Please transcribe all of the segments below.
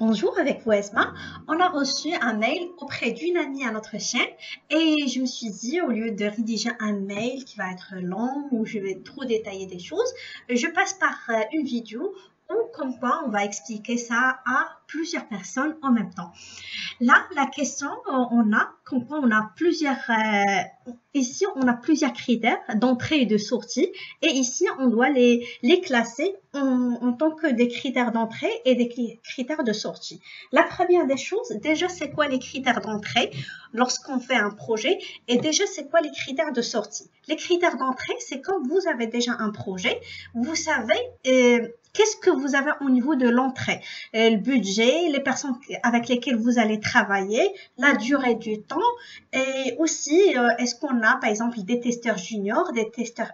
Bonjour, avec vous Esma. On a reçu un mail auprès d'une amie à notre chaîne et je me suis dit, au lieu de rédiger un mail qui va être long ou je vais trop détailler des choses, je passe par une vidéo où comme quoi on va expliquer ça à plusieurs personnes en même temps. Là, la question, on a, comme quoi on a plusieurs, ici on a plusieurs critères d'entrée et de sortie et ici on doit les classer en tant que des critères d'entrée et des critères de sortie. La première des choses, déjà c'est quoi les critères d'entrée lorsqu'on fait un projet et déjà c'est quoi les critères de sortie. Les critères d'entrée, c'est quand vous avez déjà un projet, vous savez qu'est-ce que vous avez au niveau de l'entrée, le budget, les personnes avec lesquelles vous allez travailler, la durée du temps et aussi est-ce qu'on a par exemple des testeurs juniors, des testeurs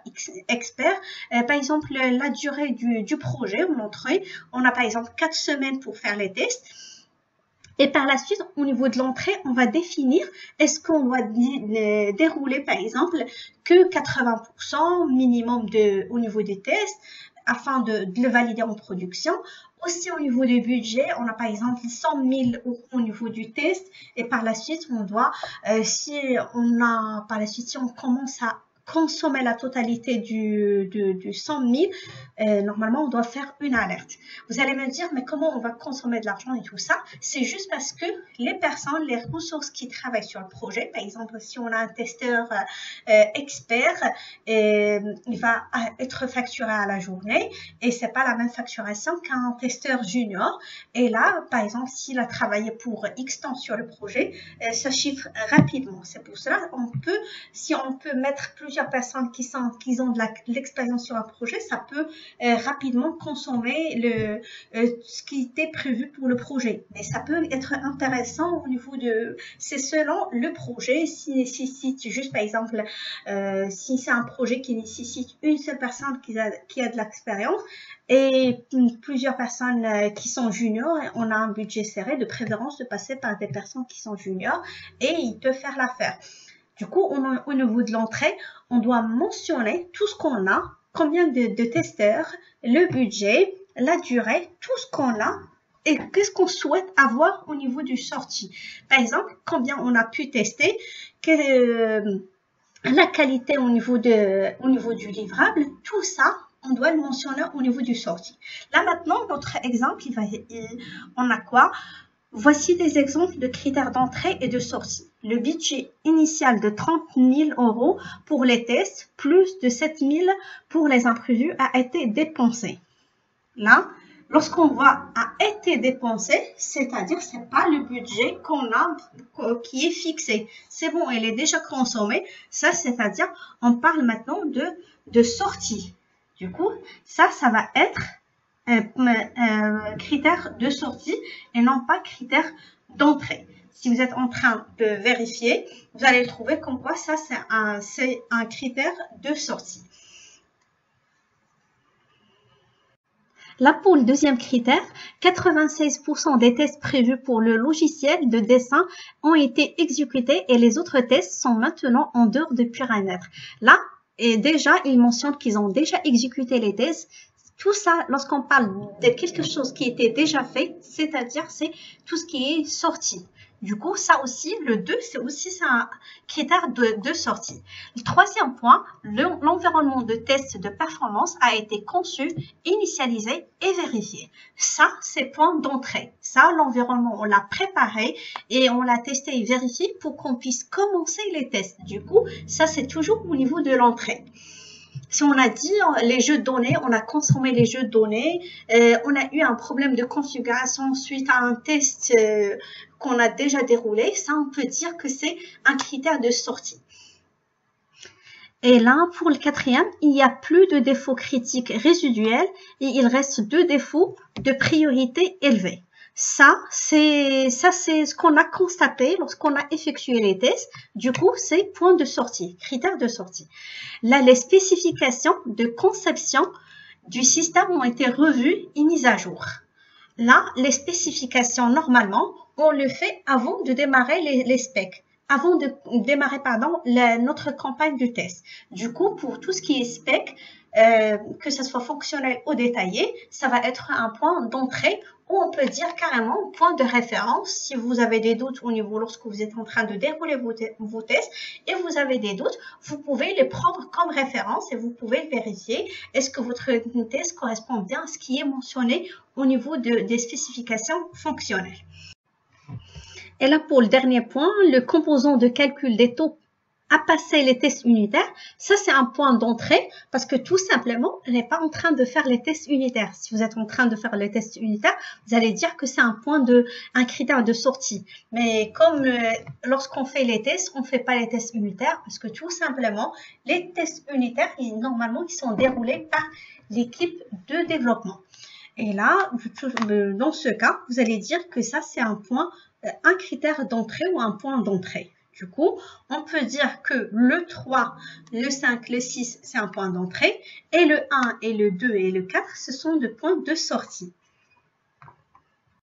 experts, par exemple la durée du projet ou l'entrée, on a par exemple 4 semaines pour faire les tests. Et par la suite, au niveau de l'entrée, on va définir est-ce qu'on doit dérouler par exemple que 80% minimum au niveau des tests afin de le valider en production. Aussi au niveau du budget, on a par exemple 100 000 euros au niveau du test et par la suite, on doit, si on commence à consommer la totalité du 100 000, normalement, on doit faire une alerte. Vous allez me dire, mais comment on va consommer de l'argent et tout ça? C'est juste parce que les personnes, les ressources qui travaillent sur le projet, par exemple, si on a un testeur expert, il va être facturé à la journée et c'est pas la même facturation qu'un testeur junior. Et là, par exemple, s'il a travaillé pour X temps sur le projet, ça chiffre rapidement. C'est pour cela si on peut mettre plusieurs personnes qui ont de l'expérience sur un projet, ça peut rapidement consommer ce qui était prévu pour le projet. Mais ça peut être intéressant au niveau c'est selon le projet. Si juste par exemple, si c'est un projet qui nécessite une seule personne qui a de l'expérience et plusieurs personnes qui sont juniors, on a un budget serré, de préférence de passer par des personnes qui sont juniors et ils peuvent faire l'affaire. Du coup, au niveau de l'entrée, on doit mentionner tout ce qu'on a, combien de testeurs, le budget, la durée, tout ce qu'on a et qu'est-ce qu'on souhaite avoir au niveau du sortie. Par exemple, combien on a pu tester, la qualité au niveau du livrable, tout ça, on doit le mentionner au niveau du sortie. Là maintenant, notre exemple, on a quoi? Voici des exemples de critères d'entrée et de sortie. Le budget initial de 30 000 euros pour les tests, plus de 7 000 pour les imprévus, a été dépensé. Là, lorsqu'on voit a été dépensé, c'est-à-dire c'est pas le budget qui est fixé. C'est bon, il est déjà consommé. Ça, c'est-à-dire on parle maintenant de sortie. Du coup, ça va être critère de sortie et non pas critère d'entrée. Si vous êtes en train de vérifier, vous allez trouver comme quoi ça c'est un critère de sortie. Là, pour le deuxième critère, 96% des tests prévus pour le logiciel de dessin ont été exécutés et les autres tests sont maintenant en dehors de périmètre. Là, et déjà, ils mentionnent qu'ils ont déjà exécuté les tests. Tout ça, lorsqu'on parle de quelque chose qui était déjà fait, c'est-à-dire c'est tout ce qui est sorti. Du coup, ça aussi, le 2, c'est aussi un critère de sortie. Le troisième point, l'environnement de test de performance a été conçu, initialisé et vérifié. Ça, c'est point d'entrée. Ça, l'environnement, on l'a préparé et on l'a testé et vérifié pour qu'on puisse commencer les tests. Du coup, ça, c'est toujours au niveau de l'entrée. Si on a dit les jeux de données, on a consommé les jeux de données, on a eu un problème de configuration suite à un test qu'on a déjà déroulé, ça on peut dire que c'est un critère de sortie. Et là, pour le quatrième, il n'y a plus de défauts critiques résiduels et il reste 2 défauts de priorité élevée. Ça, c'est ce qu'on a constaté lorsqu'on a effectué les tests. Du coup, c'est point de sortie, critère de sortie. Là, les spécifications de conception du système ont été revues et mises à jour. Là, les spécifications, normalement, on le fait avant de démarrer les specs. Avant de démarrer, notre campagne de test. Du coup, pour tout ce qui est spec, que ce soit fonctionnel ou détaillé, ça va être un point d'entrée ou on peut dire carrément point de référence si vous avez des doutes au niveau lorsque vous êtes en train de dérouler vos tests et vous avez des doutes, vous pouvez les prendre comme référence et vous pouvez vérifier est-ce que votre test correspond bien à ce qui est mentionné au niveau des spécifications fonctionnelles. Et là, pour le dernier point, le composant de calcul des taux à passer les tests unitaires, ça c'est un point d'entrée parce que tout simplement, on n'est pas en train de faire les tests unitaires. Si vous êtes en train de faire les tests unitaires, vous allez dire que c'est un critère de sortie. Mais comme lorsqu'on fait les tests, on ne fait pas les tests unitaires parce que tout simplement, les tests unitaires, normalement, ils sont déroulés par l'équipe de développement. Et là, dans ce cas, vous allez dire que ça c'est un critère d'entrée ou un point d'entrée. Du coup, on peut dire que le 3, le 5, le 6, c'est un point d'entrée et le 1 et le 2 et le 4, ce sont des points de sortie.